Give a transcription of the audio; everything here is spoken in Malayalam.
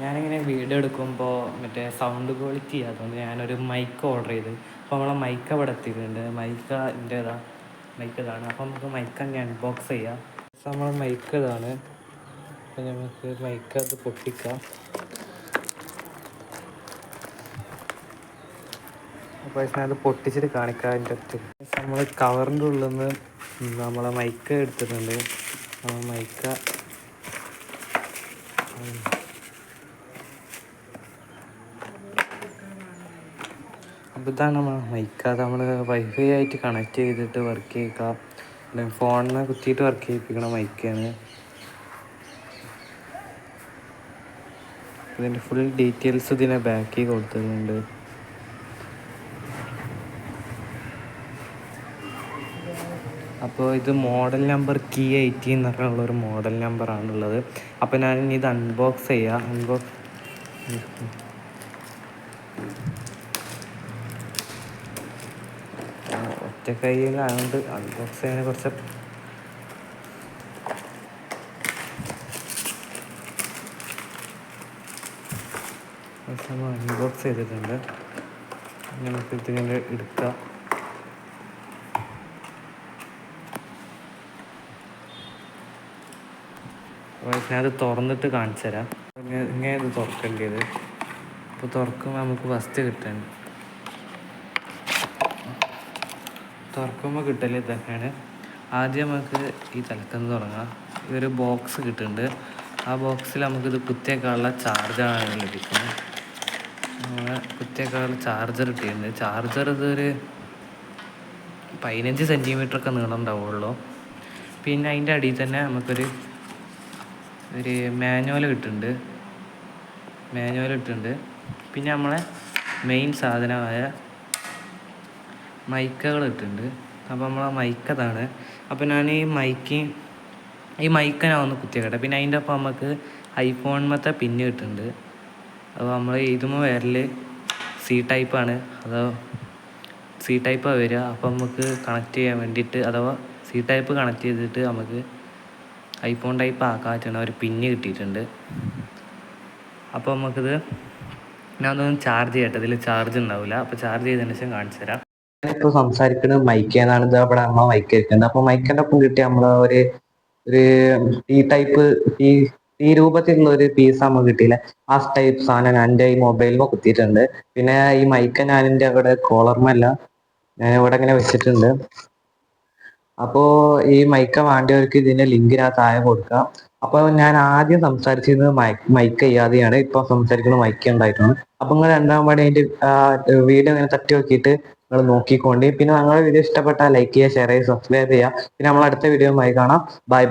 ഞാനിങ്ങനെ വീഡിയോ എടുക്കുമ്പോൾ മറ്റേ സൗണ്ട് ക്വാളിറ്റി അതുകൊണ്ട് ഞാനൊരു മൈക്ക് ഓർഡർ ചെയ്ത്. അപ്പോൾ നമ്മളെ മൈക്ക് അവിടെ എത്തിയിട്ടുണ്ട്. മൈക്ക് ഇൻ്റേതാ, മൈക്ക് ഇതാണ്. അപ്പോൾ നമുക്ക് മൈക്ക് അങ്ങ് അൺബോക്സ് ചെയ്യാം. നമ്മളെ മൈക്ക് ഇതാണ്. അപ്പോൾ നമുക്ക് മൈക്ക് അത് പൊട്ടിക്കാം. അപ്പോൾ ഞാനത് പൊട്ടിച്ചിട്ട് കാണിക്കാം. അതിൻ്റെ അടുത്ത് നമ്മൾ കവറിൻ്റെ ഉള്ളിൽ നിന്ന് നമ്മളെ മൈക്ക് എടുത്തിട്ടുണ്ട്. മൈക്ക അപ്പോൾ ഇതാണ് നമ്മൾ മൈക്ക്. അത് നമ്മൾ വൈഫൈ ആയിട്ട് കണക്ട് ചെയ്തിട്ട് വർക്ക് ചെയ്യിക്കാം. അല്ലെങ്കിൽ ഫോണിനെ കുത്തിയിട്ട് വർക്ക് ചെയ്യിപ്പിക്കണ മൈക്കാണ്. ഇതിൻ്റെ ഫുൾ ഡീറ്റെയിൽസ് ഇതിനെ ബാക്കിൽ കൊടുത്തിട്ടുണ്ട്. അപ്പോൾ ഇത് മോഡൽ നമ്പർ കീ 80 എന്ന് പറഞ്ഞുള്ളൊരു മോഡൽ നമ്പറാണുള്ളത്. അപ്പോൾ ഞാനിനി ഇത് അൺബോക്സ് ചെയ്യാം. ഒറ്റ കയ്യിലായതുകൊണ്ട് അൺബോക്സ് ചെയ്യാൻ കുറച്ച് അൺബോക്സ് ചെയ്തിട്ടുണ്ട്. നമുക്ക് ഇതിങ്ങനെ എടുക്കാം. ഞാനത് തുറന്നിട്ട് കാണിച്ചു തരാം. ഇങ്ങനെ ഇത് തുറക്കേണ്ടത്. അപ്പോൾ തുറക്കുമ്പോൾ നമുക്ക് ഫസ്റ്റ് കിട്ടണം. തുറക്കുമ്പോൾ കിട്ടല് ഇതൊക്കെയാണ്. ആദ്യം നമുക്ക് ഈ തലക്കന്ന് തുടങ്ങാം. ഇതൊരു ബോക്സ് കിട്ടുന്നുണ്ട്. ആ ബോക്സിൽ നമുക്കിത് കുത്തിയേക്കാനുള്ള ചാർജറാണ് ലഭിക്കുന്നത്. നമ്മളെ കുത്തിയേക്കാനുള്ള ചാർജർ കിട്ടിയിട്ടുണ്ട്. ചാർജർ ഇതൊരു 15 സെൻറ്റിമീറ്ററൊക്കെ നീളം ഉണ്ടാവുള്ളൂ. പിന്നെ അതിൻ്റെ അടിയിൽ തന്നെ നമുക്കൊരു മാനുവൽ കിട്ടുന്നുണ്ട്. പിന്നെ നമ്മളെ മെയിൻ സാധനമായ മൈക്കകൾ ഇട്ടിട്ടുണ്ട്. അപ്പോൾ നമ്മളെ മൈക്കതാണ്. അപ്പോൾ ഞാൻ ഈ മൈക്ക ഞാൻ ഒന്ന് കുത്തിയേക്കട്ടെ. പിന്നെ അതിൻ്റെ ഒപ്പം നമുക്ക് ഐഫോണിമത്തെ പിന്ന് കിട്ടുന്നുണ്ട്. അപ്പോൾ നമ്മൾ ഇതുമ്പോൾ വരൽ സി ടൈപ്പാണ്. അതോ സി ടൈപ്പാണ് വരിക. അപ്പോൾ നമുക്ക് കണക്ട് ചെയ്യാൻ വേണ്ടിയിട്ട്, അഥവാ സി ടൈപ്പ് കണക്ട് ചെയ്തിട്ട് നമുക്ക് ഐഫോൺ ടൈപ്പ് ആക്കാൻ പറ്റുന്ന ഒരു പിന്ന് കിട്ടിയിട്ടുണ്ട്. അപ്പോൾ നമുക്കിത് ഞാനൊന്ന് ചാർജ് ചെയ്യട്ടെ. ഇതിൽ ചാർജ് ഉണ്ടാവില്ല. അപ്പോൾ ചാർജ് ചെയ്തതിന് ശേഷം കാണിച്ചു തരാം. ഞാനിപ്പോൾ സംസാരിക്കുന്നത് മൈക്കേന്നാണ്. ഇത് അവിടെ നമ്മളെ മൈക്ക് ഇരിക്കുന്നത്. അപ്പോൾ മൈക്കിൻ്റെ ഒപ്പം കിട്ടിയ നമ്മളെ ഒരു ഈ ടൈപ്പ് ഈ രൂപത്തിലുള്ള ഒരു പീസ് നമുക്ക് കിട്ടിയില്ല. ആ ടൈപ്പ് സാധനം എൻ്റെ ഈ മൊബൈലിൽ കുത്തിയിട്ടുണ്ട്. പിന്നെ ഈ മൈക്ക് ഞാൻ എൻ്റെ അവിടെ കോളർമല്ല, ഞാൻ ഇവിടെ ഇങ്ങനെ വെച്ചിട്ടുണ്ട്. അപ്പോൾ ഈ മൈക്ക വേണ്ടിയവർക്ക് ഇതിൻ്റെ ലിങ്ക് ഞാൻ താഴെ കൊടുക്കാം. അപ്പോൾ ഞാൻ ആദ്യം സംസാരിച്ചിരുന്നത് മൈക്ക് ചെയ്യാതെയാണ്. ഇപ്പോൾ സംസാരിക്കുന്നത് മൈക്ക് ഉണ്ടായിട്ടാണ്. അപ്പോൾ നിങ്ങൾ രണ്ടാം പാടി അതിൻ്റെ വീഡിയോ ഇങ്ങനെ തട്ടി നോക്കിയിട്ട് നിങ്ങൾ നോക്കിക്കൊണ്ട്, പിന്നെ ഞങ്ങളുടെ വീഡിയോ ഇഷ്ടപ്പെട്ടാൽ ലൈക്ക് ചെയ്യുക, ഷെയർ ചെയ്യുക, സബ്സ്ക്രൈബ് ചെയ്യുക. പിന്നെ നമ്മൾ അടുത്ത വീഡിയോയുമായി കാണാം. ബൈ.